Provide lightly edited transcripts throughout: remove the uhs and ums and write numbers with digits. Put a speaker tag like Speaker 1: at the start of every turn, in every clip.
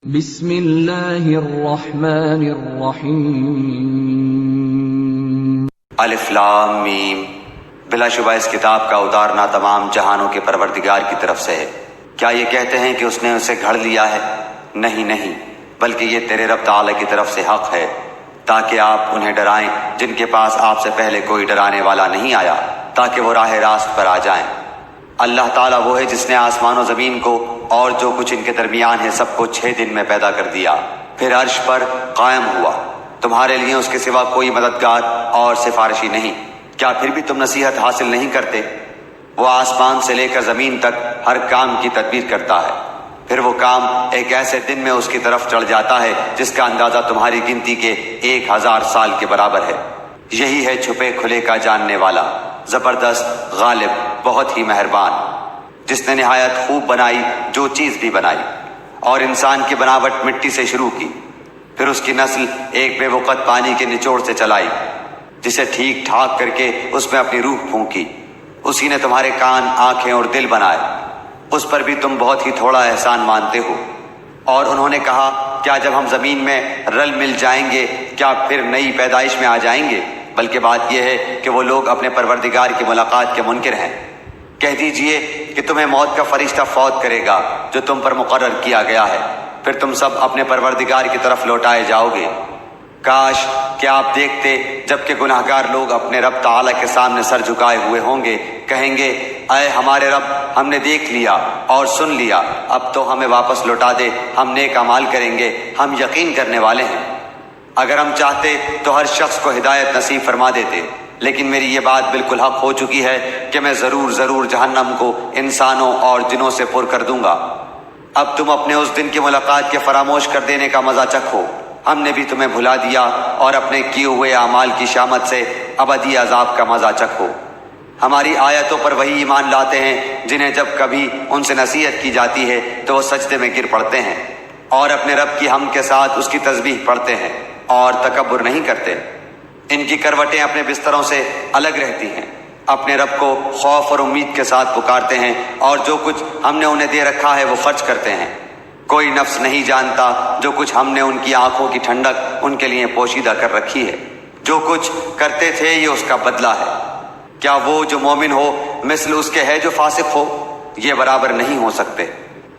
Speaker 1: بسم اللہ الرحمن الرحیم
Speaker 2: الف لام میم۔ بلا شبہ اس کتاب کا اتارنا تمام جہانوں کے پروردگار کی طرف سے ہے۔ کیا یہ کہتے ہیں کہ اس نے اسے گھڑ لیا ہے؟ نہیں، بلکہ یہ تیرے رب تعالی کی طرف سے حق ہے، تاکہ آپ انہیں ڈرائیں جن کے پاس آپ سے پہلے کوئی ڈرانے والا نہیں آیا، تاکہ وہ راہ راست پر آ جائیں۔ اللہ تعالیٰ وہ ہے جس نے آسمان و زمین کو اور جو کچھ ان کے درمیان ہے سب کو 6 دن میں پیدا کر دیا، پھر عرش پر قائم ہوا۔ تمہارے لیے اس کے سوا کوئی مددگار اور سفارشی نہیں۔ کیا پھر بھی تم نصیحت حاصل نہیں کرتے؟ وہ آسمان سے لے کر زمین تک ہر کام کی تدبیر کرتا ہے، پھر وہ کام ایک ایسے دن میں اس کی طرف چڑھ جاتا ہے جس کا اندازہ تمہاری گنتی کے 1000 سال کے برابر ہے۔ یہی ہے چھپے کھلے کا جاننے والا، زبردست، غالب، بہت ہی مہربان، جس نے نہایت خوب بنائی جو چیز بھی بنائی، اور انسان کی بناوٹ مٹی سے شروع کی، پھر اس کی نسل ایک بے وقت پانی کے نچوڑ سے چلائی، جسے ٹھیک ٹھاک کر کے اس میں اپنی روح پھونکی۔ اسی نے تمہارے کان، آنکھیں اور دل بنائے، اس پر بھی تم بہت ہی تھوڑا احسان مانتے ہو۔ اور انہوں نے کہا، کیا جب ہم زمین میں رل مل جائیں گے کیا پھر نئی پیدائش میں آ جائیں گے؟ بلکہ بات یہ ہے کہ وہ لوگ اپنے پروردگار کی ملاقات کے منکر ہیں۔ کہہ دیجئے کہ تمہیں موت کا فرشتہ فوت کرے گا جو تم پر مقرر کیا گیا ہے، پھر تم سب اپنے پروردگار کی طرف لوٹائے جاؤ گے۔ کاش کہ آپ دیکھتے جبکہ گناہگار لوگ اپنے رب تعالیٰ کے سامنے سر جھکائے ہوئے ہوں گے، کہیں گے، اے ہمارے رب، ہم نے دیکھ لیا اور سن لیا، اب تو ہمیں واپس لوٹا دے، ہم نیک اعمال کریں گے، ہم یقین کرنے والے ہیں۔ اگر ہم چاہتے تو ہر شخص کو ہدایت نصیب فرما دیتے، لیکن میری یہ بات بالکل حق ہو چکی ہے کہ میں ضرور جہنم کو انسانوں اور جنوں سے پر کر دوں گا۔ اب تم اپنے اس دن کی ملاقات کے فراموش کر دینے کا مزہ چکھو۔ ہم نے بھی تمہیں بھلا دیا اور اپنے کیے ہوئے اعمال کی شامت سے ابدی عذاب کا مزہ چکھو۔ ہماری آیتوں پر وہی ایمان لاتے ہیں جنہیں جب کبھی ان سے نصیحت کی جاتی ہے تو وہ سجدے میں گر پڑتے ہیں اور اپنے رب کی حمد کے ساتھ اس کی تسبیح پڑھتے ہیں اور تکبر نہیں کرتے۔ ان کی کروٹیں اپنے بستروں سے الگ رہتی ہیں، اپنے رب کو خوف اور امید کے ساتھ پکارتے ہیں، اور جو کچھ ہم نے انہیں دے رکھا ہے وہ خرچ کرتے ہیں۔ کوئی نفس نہیں جانتا جو کچھ ہم نے ان کی آنکھوں کی ٹھنڈک ان کے لیے پوشیدہ کر رکھی ہے۔ جو کچھ کرتے تھے یہ اس کا بدلہ ہے۔ کیا وہ جو مومن ہو مثل اس کے ہے جو فاسق ہو؟ یہ برابر نہیں ہو سکتے۔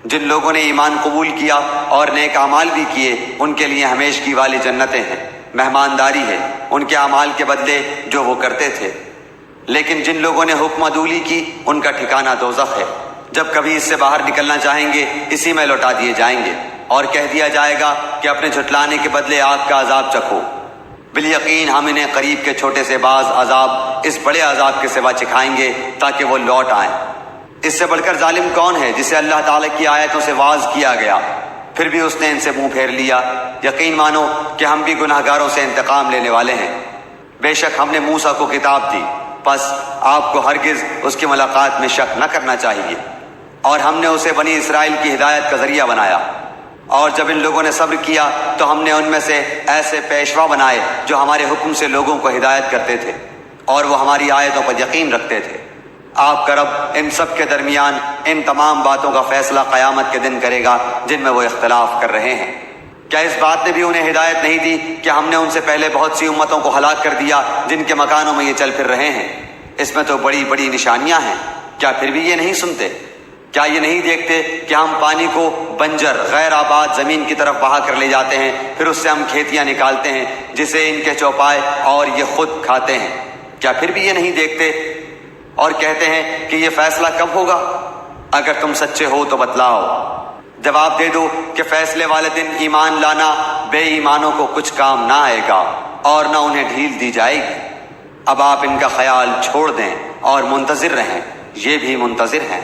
Speaker 2: جن لوگوں نے ایمان قبول کیا اور نیک اعمال بھی کیے ان کے لیے ہمیشگی والی جنتیں ہیں، مہمانداری ہے ان کے اعمال کے بدلے جو وہ کرتے تھے۔ لیکن جن لوگوں نے حکم عدولی کی ان کا ٹھکانہ دوزخ ہے، جب کبھی اس سے باہر نکلنا چاہیں گے اسی میں لوٹا دیے جائیں گے، اور کہہ دیا جائے گا کہ اپنے جھٹلانے کے بدلے آگ کا عذاب چکھو۔ بالیقین ہم انہیں قریب کے چھوٹے سے بعض عذاب اس بڑے عذاب کے سوا چکھائیں گے تاکہ وہ لوٹ آئیں۔ اس سے بڑھ کر ظالم کون ہے جسے اللہ تعالیٰ کی آیتوں سے واعظ کیا گیا پھر بھی اس نے ان سے منہ پھیر لیا؟ یقین مانو کہ ہم بھی گناہگاروں سے انتقام لینے والے ہیں۔ بے شک ہم نے موسیٰ کو کتاب دی، پس آپ کو ہرگز اس کی ملاقات میں شک نہ کرنا چاہیے، اور ہم نے اسے بنی اسرائیل کی ہدایت کا ذریعہ بنایا۔ اور جب ان لوگوں نے صبر کیا تو ہم نے ان میں سے ایسے پیشوا بنائے جو ہمارے حکم سے لوگوں کو ہدایت کرتے تھے اور وہ ہماری آیتوں پر یقین رکھتے تھے۔ آپ کا رب ان سب کے درمیان ان تمام باتوں کا فیصلہ قیامت کے دن کرے گا جن میں وہ اختلاف کر رہے ہیں۔ کیا اس بات نے بھی انہیں ہدایت نہیں دی کہ ہم نے ان سے پہلے بہت سی امتوں کو ہلاک کر دیا جن کے مکانوں میں یہ چل پھر رہے ہیں؟ اس میں تو بڑی بڑی نشانیاں ہیں، کیا پھر بھی یہ نہیں سنتے؟ کیا یہ نہیں دیکھتے کہ ہم پانی کو بنجر غیر آباد زمین کی طرف بہا کر لے جاتے ہیں، پھر اس سے ہم کھیتیاں نکالتے ہیں جسے ان کے چوپائے اور یہ خود کھاتے ہیں؟ کیا پھر بھی یہ نہیں دیکھتے؟ اور کہتے ہیں کہ یہ فیصلہ کب ہوگا؟ اگر تم سچے ہو تو بتلاؤ۔ جواب دے دو کہ فیصلے والے دن ایمان لانا بے ایمانوں کو کچھ کام نہ آئے گا اور نہ انہیں ڈھیل دی جائے گی۔ اب آپ ان کا خیال چھوڑ دیں اور منتظر رہیں، یہ بھی منتظر ہیں۔